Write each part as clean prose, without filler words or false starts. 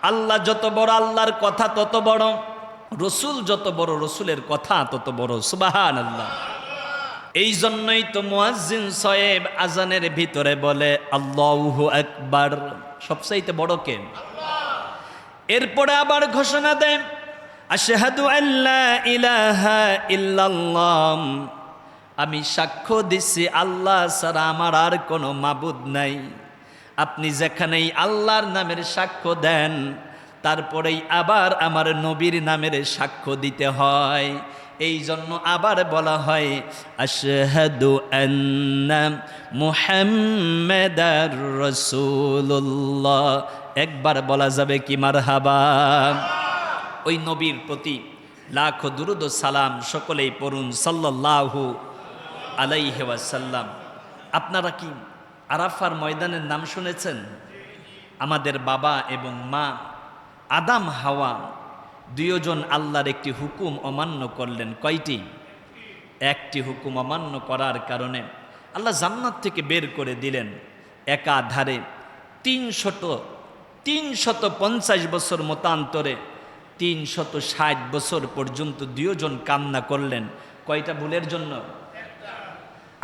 আল্লাহ যত বড়, আল্লাহর কথা তত বড়। রসুল যত বড়, রসুলের কথা তত বড়। সুবহানাল্লাহ। এই জন্যই তো মুয়াজ্জিন সাহেব আজানের ভিতরে বলে আল্লাহু আকবার, সবচাইতে বড় কে? এরপরে আবার ঘোষণা দেন আশহাদু আল্লা ইলাহা ইল্লাল্লাহ, আমি সাক্ষ্য দিচ্ছি আল্লাহ ছাড়া আমার আর কোনো মাবুদ নাই। আপনি যেখানেই আল্লাহর নামের সাক্ষ্য দেন, তারপরেই আবার আমার নবীর নামের সাক্ষ্য দিতে হয়। এই জন্য আবার বলা হয় আশহাদু আন্না মুহাম্মাদার রাসূলুল্লাহ। একবার বলা যাবে কি মারহাবা? ওই নবীর প্রতি লাখো দুরুদ ও সালাম সকলেই পড়ুন সাল্লাল্লাহু আলাইহি ওয়াসাল্লাম। আপনারা কি আরাফার ময়দানের নাম শুনেছেন? আমাদের বাবা এবং মা আদম হাওয়া দুইজন আল্লাহর একটি হুকুম অমান্য করলেন। কয়টি? একটি হুকুম অমান্য করার কারণে আল্লাহ জান্নাত থেকে বের করে দিলেন। একাধারে 350 বছর মতান্তরে 360 বছর পর্যন্ত দুইজন কান্না করলেন। কয়টা ভুলের জন্য?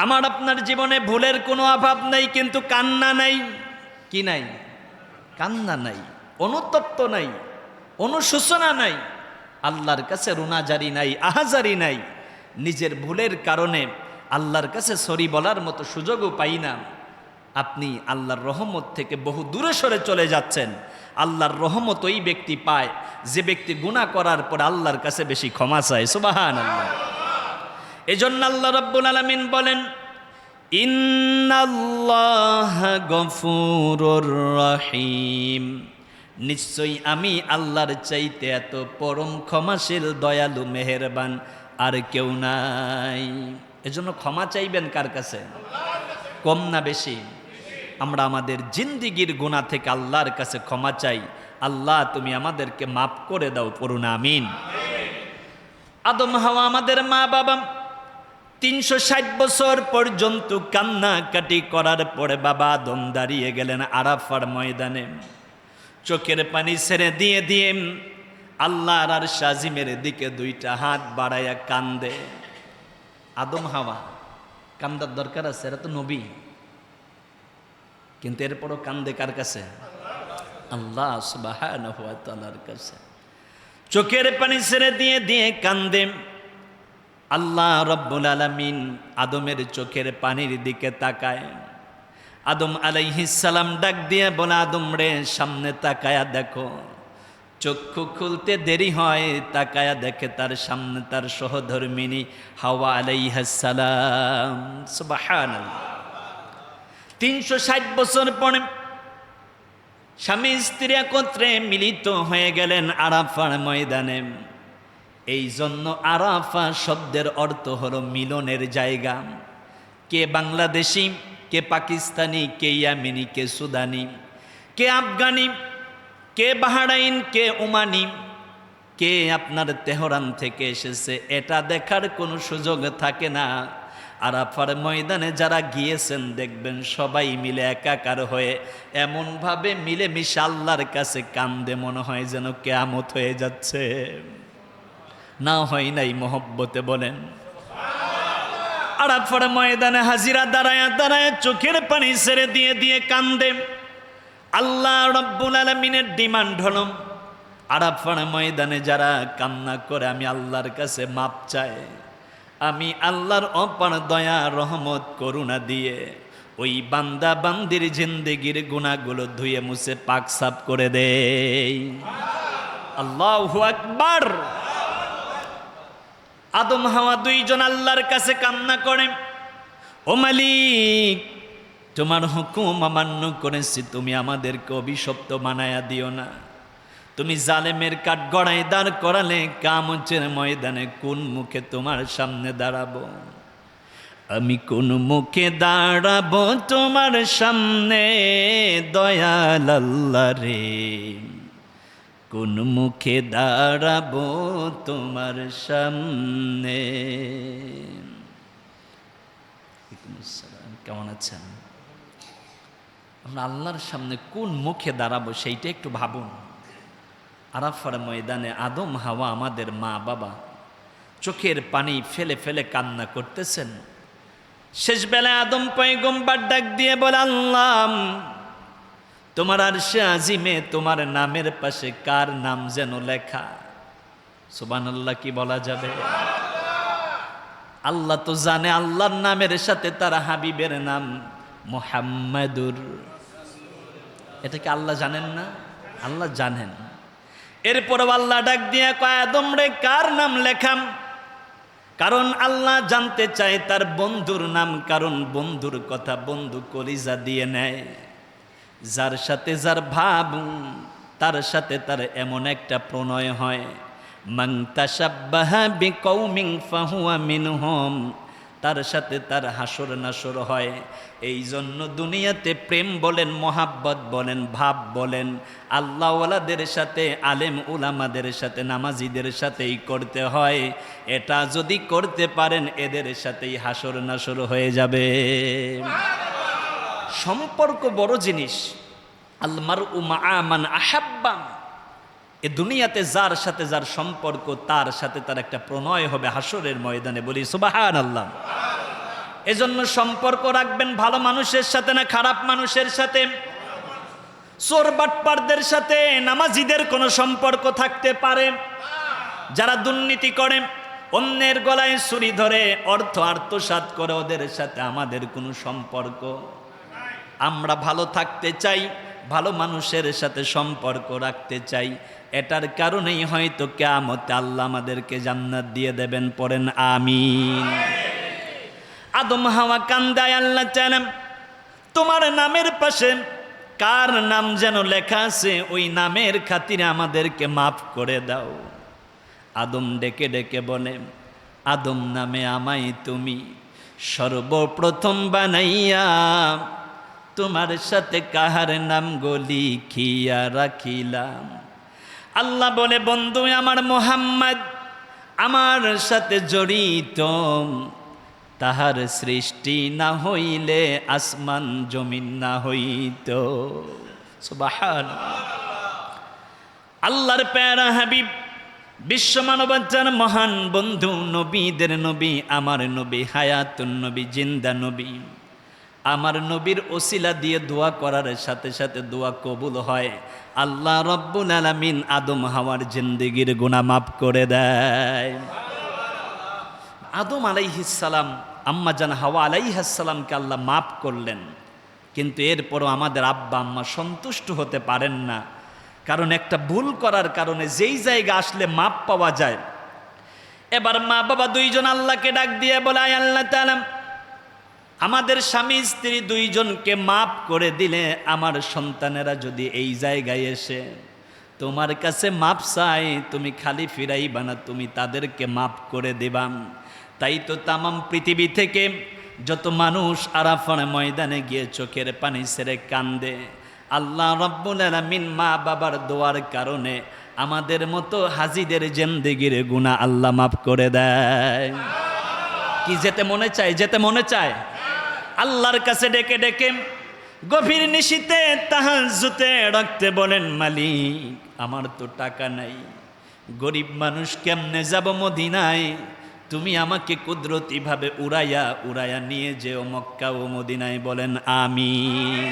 আমার আপনার জীবনে ভুলের কোনো অভাব নাই, কিন্তু কান্না নাই। কি নাই? কান্না নাই, অনুতপ্ত নাই, অনুশোচনা নাই, আল্লাহর কাছে রুনাজারি নাই, আহাজারি নাই। নিজের ভুলের কারণে আল্লাহর কাছে সরি বলার মতো সুযোগও পাই না। আপনি আল্লাহর রহমত থেকে বহু দূরে সরে চলে যাচ্ছেন। আল্লাহর রহমত ওই ব্যক্তি পায় যে ব্যক্তি গুনাহ করার পর আল্লাহর কাছে বেশি ক্ষমা চায়। সুবহানাল্লাহ। এজন্য আল্লাহ রাব্বুল আলামিন বলেন ইন্নাল্লাহা গফুরুর রহিম, নিশ্চয়ই আমি আল্লাহর চাইতে এত পরম ক্ষমাশীল, দয়ালু, মেহেরবান আর কেউ নাই। এজন্য ক্ষমা চাইবেন কার কাছে? কম না বেশি? আমরা আমাদের জিন্দিগির গুনাহ থেকে আল্লাহর কাছে ক্ষমা চাই। আল্লাহ তুমি আমাদেরকে মাফ করে দাও, পড়ুন আমিন। আদম হাওয়া আমাদের মা বাবা 360 বছর পর্যন্ত কান্নাকাটি করার পরে বাবা আদম দাঁড়িয়ে গেলেন আরাফার ময়দানে। চোখের পানি ছেড়ে দিয়ে দিয়ে আল্লাহর আরশ আজিমের দিকে দুইটা হাত বাড়াইয়া কান্দে। আদম হাওয়া কান্দার দরকার আছে, এরা তো নবী, কিন্তু এরপরও কান্দে কার কাছে? আল্লাহ সুবহানাহু ওয়া তাআলার কাছে। চোখের পানি ছেড়ে দিয়ে দিয়ে কান্দে। আল্লাহ রব্বুল আলামিন আদমের চোখের পানির দিকে তাকায়। আদম আলাইহিস সালাম ডাক দিয়ে বলে, আদম রে, সামনে তাকায়া দেখো। চক্ষু খুলতে দেরি হয়, তাকায়া দেখে তার সামনে তার সহধর্মিনী হাওয়া আলাইহিস সালাম। সুবহানাল্লাহ। 360 বছর পরে স্বামী স্ত্রী একত্রে মিলিত হয়ে গেলেন আরাফার ময়দানে। এই জন্য আরাফা শব্দের অর্থ হলো মিলনের জায়গা। কে বাংলাদেশি, কে পাকিস্তানি, কে ইয়ামিনি, কে সুদানি, কে আফগানি, কে বাহরাইন, কে ওমানি, কে আপনার তেহরান থেকে এসেছে, এটা দেখার কোনো সুযোগ থাকে না। আরাফার ময়দানে যারা গিয়েছেন দেখবেন সবাই মিলে একাকার হয়ে এমনভাবে মিলেমিশে আল্লাহর কাছে কান্দে, মনে হয় যেন কিয়ামত হয়ে যাচ্ছে। না হয় নাই মহব্বতে বলেন। আরাফার ময়দানে হাজিরা দাঁড়ায় দাঁড়ায় চোখের পানি ছেড়ে দিয়ে দিয়ে কান্দে। আল্লাহ রাব্বুল আলামিনের ডিমান্ড হলো, আরাফার ময়দানে যারা কান্না করে আমি আল্লাহর কাছে মাপ চাই, আমি আল্লাহর অপার দয়া রহমত করুণা দিয়ে ওই বান্দা বান্দির জিন্দেগির গুনাহগুলো ধুয়ে মুছে পাক সাফ করে দেই। আল্লাহু আকবার। আদম হাওয়া দুইজন আল্লাহর কাছে কান্না করে, ও মালিক, তোমার হুকুম অমান্য করেছি, তুমি আমাদেরকে অভিশপ্ত বানায়া দিও না। তুমি জালেমের কাঠ গড়ায় দাঁড় করালে কিয়ামতের ময়দানে কোন মুখে তোমার সামনে দাঁড়াবো? আমি কোন মুখে দাঁড়াবো তোমার সামনে দয়াল আল্লাহ রে, কোন মুখে দাঁড়াবো তোমার সামনে? কেমন আছেন? আমরা আল্লাহর সামনে কোন মুখে দাঁড়াবো সেইটা একটু ভাবুন। আরাফার ময়দানে আদম হাওয়া আমাদের মা বাবা চোখের পানি ফেলে ফেলে কান্না করতেছেন। শেষ বেলায় আদম পয়গম্বর ডাক দিয়ে বলে, আল্লাহ, তোমার আরশে আজিমে তোমার নামের পাশে কার নাম যেন লেখা? সুবহানাল্লাহ কি বলা যাবে? আল্লাহ তো জানে আল্লাহর নামের সাথে তার হাবিবের নাম মুহাম্মাদুর। এটা কি আল্লাহ জানেন না? আল্লাহ জানেন। এরপরও আল্লাহ ডাক দিয়ে কয়, আদম রে, কার নাম লেখাম? কারণ আল্লাহ জানতে চায় তার বন্ধুর নাম, কারণ বন্ধুর কথা বন্ধু কলিজা দিয়ে নেয়। যার সাথে যার ভাব, তার সাথে তার এমন একটা প্রণয় হয়, মান তাশাব্বাহা বিকৌমিন ফাহুয়া মিনহুম, তার সাথে তার হাসর নাসর হয়। এই জন্য দুনিয়াতে প্রেম বলেন, মোহাব্বত বলেন, ভাব বলেন, আল্লাহওয়ালাদের সাথে, আলেম উলামাদের সাথে, নামাজিদের সাথেই করতে হয়। এটা যদি করতে পারেন এদের সাথেই হাসর নাসর হয়ে যাবে। সম্পর্ক বড় জিনিস। আল মারউ মাআ মান আহাব্বা, এ দুনিয়াতে যার সাথে যার সম্পর্ক তার সাথে তার একটা প্রণয় হবে হাসরের ময়দানে। বলি সুবহানাল্লাহ। এজন্য সম্পর্ক রাখবেন ভালো মানুষের সাথে না খারাপ মানুষের সাথে? চোর বাটপারদের সাথে নামাজিদের কোনো সম্পর্ক থাকতে পারে? যারা দুর্নীতি করে, অন্যের গলায় ছুরি ধরে অর্থ আত্মসাৎ করে, ওদের সাথে আমাদের কোনো সম্পর্ক? আমরা ভালো থাকতে চাই, ভালো মানুষের সাথে সম্পর্ক রাখতে চাই। এটার কারণেই হয়তো কিয়ামতে আল্লাহ আমাদেরকে জান্নাত দিয়ে দেবেন। পড়েন আমিন। আদম হাওয়া কান্দায় আল্লাহ চাইলাম, তোমার নামের পাশে কার নাম যেন লেখা আছে, ওই নামের খাতিরে আমাদেরকে মাফ করে দাও। আদম ডেকে ডেকে বলে, আদম নামে আমায় তুমি সর্বপ্রথম বানাইয়া, তোমার সাথে কাহার নাম লিখিয়া রাখিলাম। আল্লাহ বলে, বন্ধু আমার মুহাম্মদ আমার সাথে জড়িত, তাহার সৃষ্টি না হইলে আসমান জমিন না হইত। সুবহানাল্লাহ। আল্লাহর প্যারা হাবিব, বিশ্ব মানবতার মহান বন্ধু, নবীদের নবী, আমার নবী, হায়াতুন নবী, জিন্দা নবী। আমার নবীর ওসিলা দিয়ে দোয়া করার সাথে সাথে দোয়া কবুল হয়। আল্লাহ রব্বুল আলামিন আদম হাওয়ার জিন্দেগির গুনাহ মাফ করে দেয়। আদম আলাইহিস সালাম, আম্মা জান হাওয়া আলাইহিস সালামকে আল্লাহ মাফ করলেন, কিন্তু এরপরও আমাদের আব্বা আম্মা সন্তুষ্ট হতে পারেন না। কারণ একটা ভুল করার কারণে যেই জায়গা আসলে মাপ পাওয়া যায়। এবার মা বাবা দুইজন আল্লাহকে ডাক দিয়ে বলে, আয় আল্লাহ তাআলা, আমাদের স্বামী স্ত্রী দুইজনকে মাফ করে দিলে আমার সন্তানেরা যদি এই জায়গায় এসে তোমার কাছে মাপ চায়, তুমি খালি ফিরাইবা না, তুমি তাদেরকে মাফ করে দিবাম। তাই তো তামাম পৃথিবী থেকে যত মানুষ আরাফার ময়দানে গিয়ে চোখের পানি ছেড়ে কান্দে, আল্লাহ রব্বুল আলামিন মা বাবার দোয়ার কারণে আমাদের মতো হাজিদের জিন্দেগির গুনাহ আল্লাহ মাফ করে দেয়। কি যেতে মনে চায়? যেতে মনে চায়? আল্লাহর কাছে ডেকে ডেকে গভীর নিশীতে তাহাজ্জুদে রাখতে বলেন, মালিক আমার তো টাকা নাই, গরিব মানুষ, কেমনে যাব মদিনায়? তুমি আমাকে কুদরতিভাবে উড়াইয়া উড়াইয়া নিয়ে যেও মক্কা ও মদিনায়। বলেন আমিন।